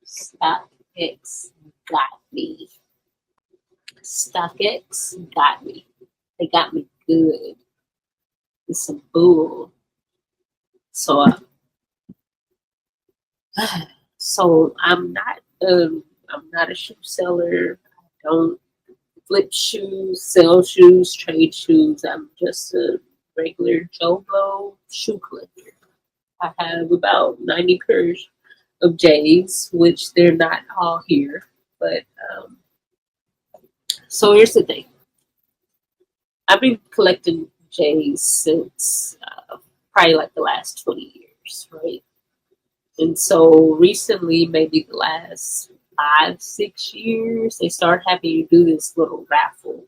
StockX got me. StockX got me. They got me good. It's some bull. So, so I'm not a shoe seller. I don't flip shoes, sell shoes, trade shoes. I'm just a regular Joe Blow shoe collector. I have about 90 pairs of J's, which they're not all here. But so here's the thing. I've been collecting J's since probably like the last 20 years, right? And so recently, maybe the last 5, 6 years, they started having you do this little raffle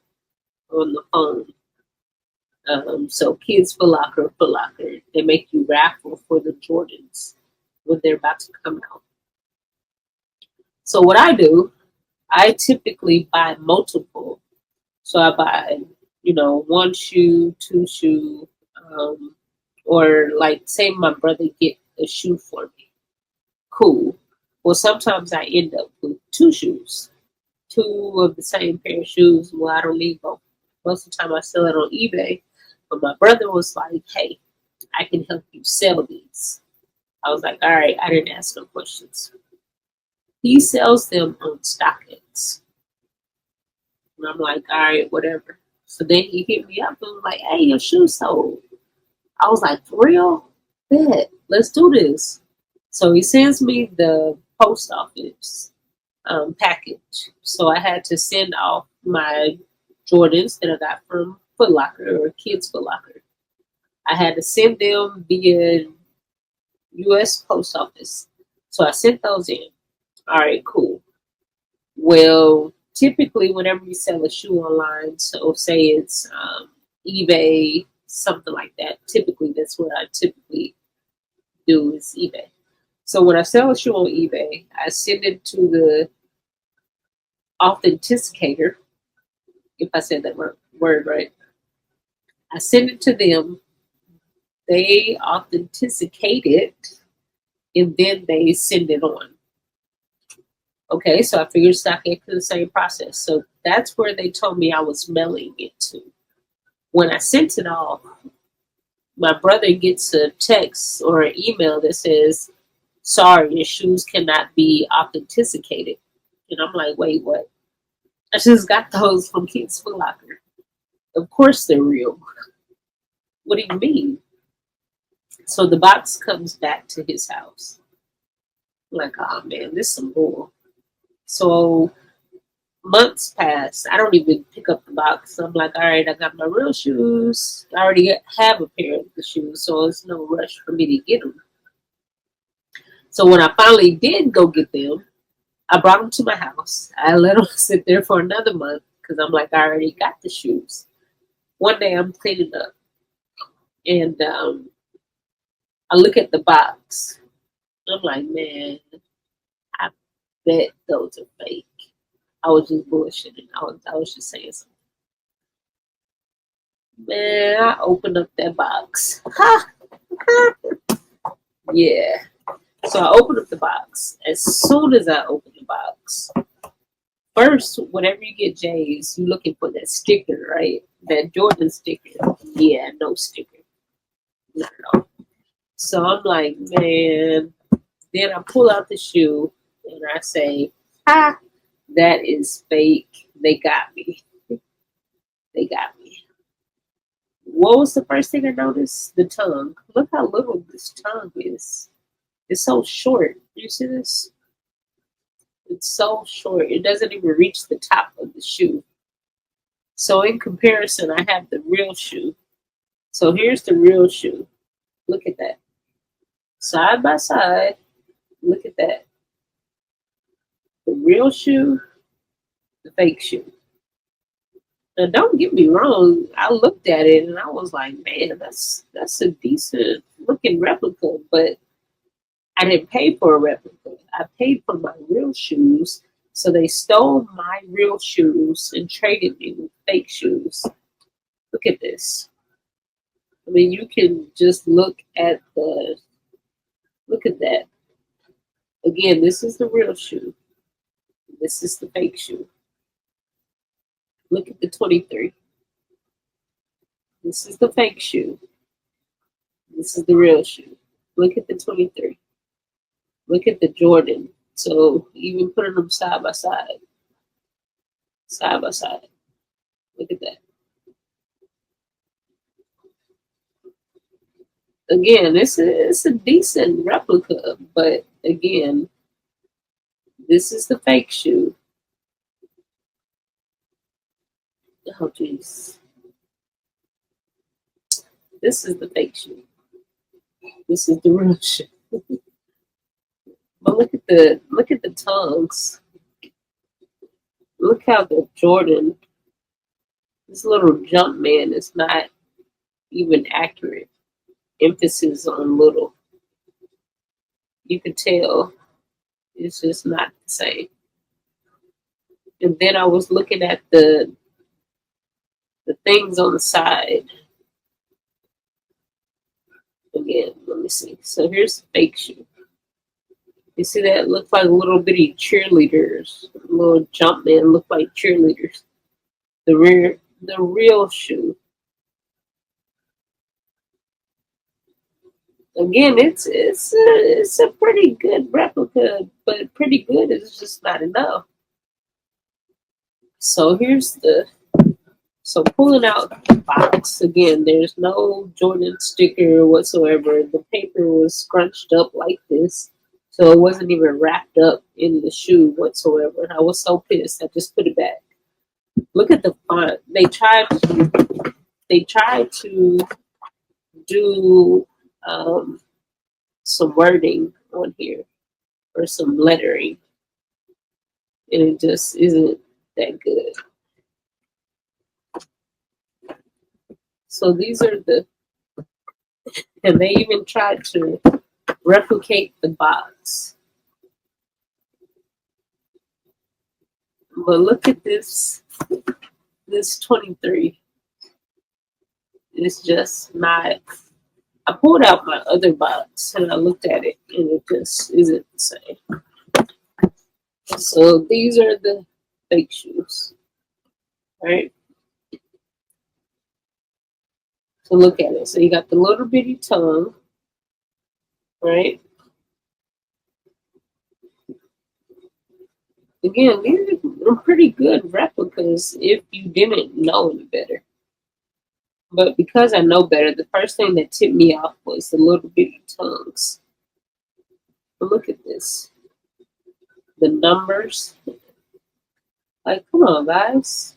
on the phone. So Kids Foot Locker, they make you raffle for the Jordans when they're about to come out. So what I do, I typically buy multiple. So I buy, one shoe, two shoe, or like say my brother get a shoe for me. Cool. Well, sometimes I end up with two shoes, two of the same pair of shoes. Well, I don't need both. Most of the time I sell it on eBay. But my brother was like, hey, I can help you sell these. I was like, all right, I didn't ask no questions. He sells them on StockX. And I'm like, all right, whatever. So then he hit me up and was like, hey, your shoe sold. I was like, for real? Bet, let's do this. So he sends me the post office package. So I had to send off my Jordans that I got from Foot Locker or Kids Foot Locker. I had to send them via U.S. Post Office. So I sent those in. All right, cool. Well, typically, whenever you sell a shoe online, so say it's eBay, something like that, typically that's what I typically do is eBay. So when I sell a shoe on eBay, I send it to the authenticator, if I said that word right. I send it to them, they authenticate it, and then they send it on. Okay, so I figured StockX is the same process. So that's where they told me I was mailing it to. When I sent it off, my brother gets a text or an email that says, sorry, your shoes cannot be authenticated. And I'm like, wait, what? I just got those from Kids Foot Locker. Of course they're real. What do you mean? So the box comes back to his house. I'm like, oh man, this is some bull. So months pass. I don't even pick up the box. I'm like, all right, I got my real shoes. I already have a pair of the shoes, so it's no rush for me to get them. So when I finally did go get them, I brought them to my house. I let them sit there for another month because I'm like, I already got the shoes. One day I'm cleaning up and I look at the box. I'm like, man, I bet those are fake. I was just bullshitting. I was just saying something. Man, I opened up that box. Ha! Yeah. So I opened up the box. As soon as I opened the box, first, whenever you get J's, you're looking for that sticker, right? That Jordan sticker. Yeah, no sticker. Not at all. So I'm like, man. Then I pull out the shoe and I say, ha, that is fake. They got me. They got me. What was the first thing I noticed? The tongue. Look how little this tongue is. It's so short. You see this? It's so short. It doesn't even reach the top of the shoe. So in comparison, I have the real shoe. So here's the real shoe. Look at that. Side by side. Look at that. The real shoe, the fake shoe. Now don't get me wrong, I looked at it and I was like, man, that's a decent looking replica, but I didn't pay for a replica. I paid for my real shoes. So they stole my real shoes and traded me with fake shoes. Look at this. I mean, you can just look at that. Again, this is the real shoe. This is the fake shoe. Look at the 23. This is the fake shoe. This is the real shoe. Look at the 23. Look at the Jordan. So even putting them side by side. Side by side. Look at that. Again, it's a decent replica, but again, this is the fake shoe. Oh jeez. This is the fake shoe. This is the real shoe. But look at the tongues. Look how the Jordan, this little jump man is not even accurate. Emphasis on little. You can tell it's just not the same. And then I was looking at the things on the side. Again, let me see. So here's the fake shoe. You see that? Looks like little bitty cheerleaders. Little jump men look like cheerleaders. The real shoe. Again, it's a pretty good replica, but pretty good is just not enough. So so pulling out the box again. There's no Jordan sticker whatsoever. The paper was scrunched up like this, so it wasn't even wrapped up in the shoe whatsoever. I was so pissed. I just put it back. Look at the font. They tried to do some wording on here or some lettering, and it just isn't that good. So these are and they even tried to replicate the box. But look at this 23. It's just not. I pulled out my other box and I looked at it and it just isn't the same. So these are the fake shoes, right? So look at it. So you got the little bitty tongue, right? Again, these are pretty good replicas if you didn't know any better. But because I know better, the first thing that tipped me off was the little bitty tongues. But look at this. The numbers. Like, come on, guys.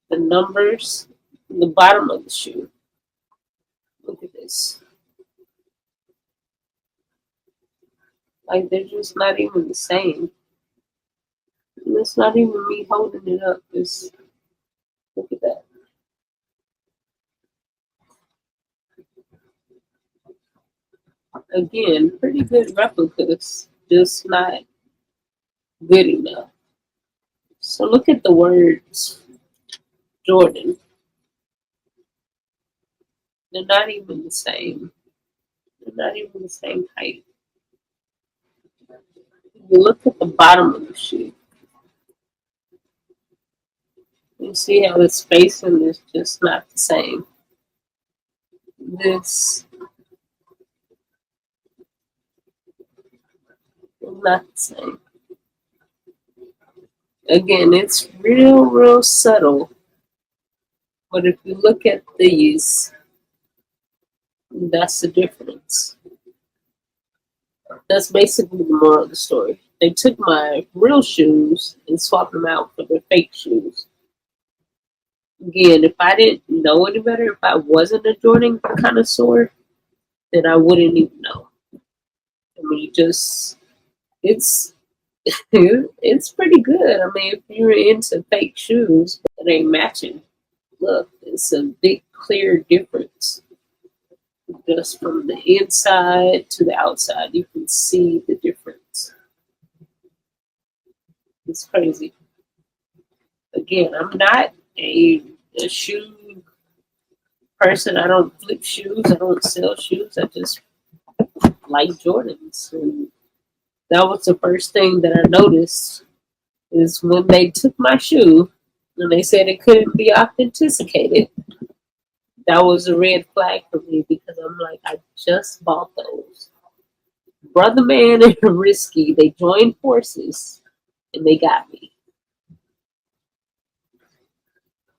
The numbers. The bottom of the shoe. Look at this. Like, they're just not even the same. And it's not even me holding it up. It's, look at that. Again, pretty good replicas, just not good enough. So look at the words Jordan. They're not even the same. They're not even the same height. You look at the bottom of the shoe. You see how the spacing is just not the same. This is not the same. Again, it's real subtle. But if you look at these, that's the difference. That's basically the moral of the story. They took my real shoes and swapped them out for their fake shoes. Again, if I didn't know any better, if I wasn't a Jordan connoisseur, then I wouldn't even know. I mean, it's it's pretty good. I mean, if you're into fake shoes that ain't matching, look, it's a big clear difference. Just from the inside to the outside, you can see the difference. It's crazy. Again, I'm not a shoe person. I don't flip shoes. I don't sell shoes. I just like Jordans. And that was the first thing that I noticed is when they took my shoe and they said it couldn't be authenticated. That was a red flag for me because I'm like, I just bought those. Brother Man and Risky, they joined forces and they got me.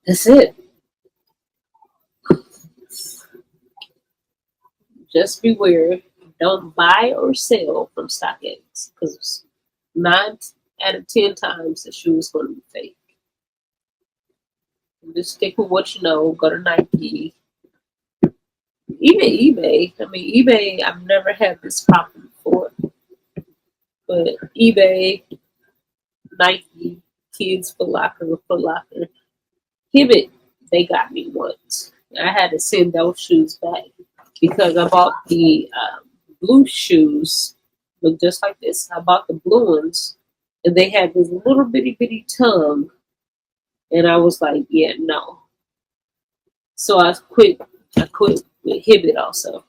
That's it. Just beware. Don't buy or sell from StockX because 9 out of 10 times the shoe is going to be fake. Just stick with what you know. Go to Nike. Even eBay. I mean, eBay, I've never had this problem before. But eBay, Nike, Kids Foot Locker, Hibbett, they got me once. I had to send those shoes back because I bought the blue shoes, look just like this. I bought the blue ones, and they had this little bitty tongue, and I was like, yeah, no. So I quit. I quit with Hibbett also.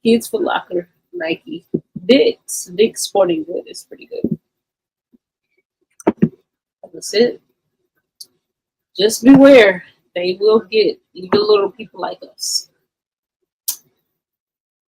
Kids Foot Locker, Nike, Dick's Sporting Good is pretty good. That's it. Just beware. They will get even little people like us.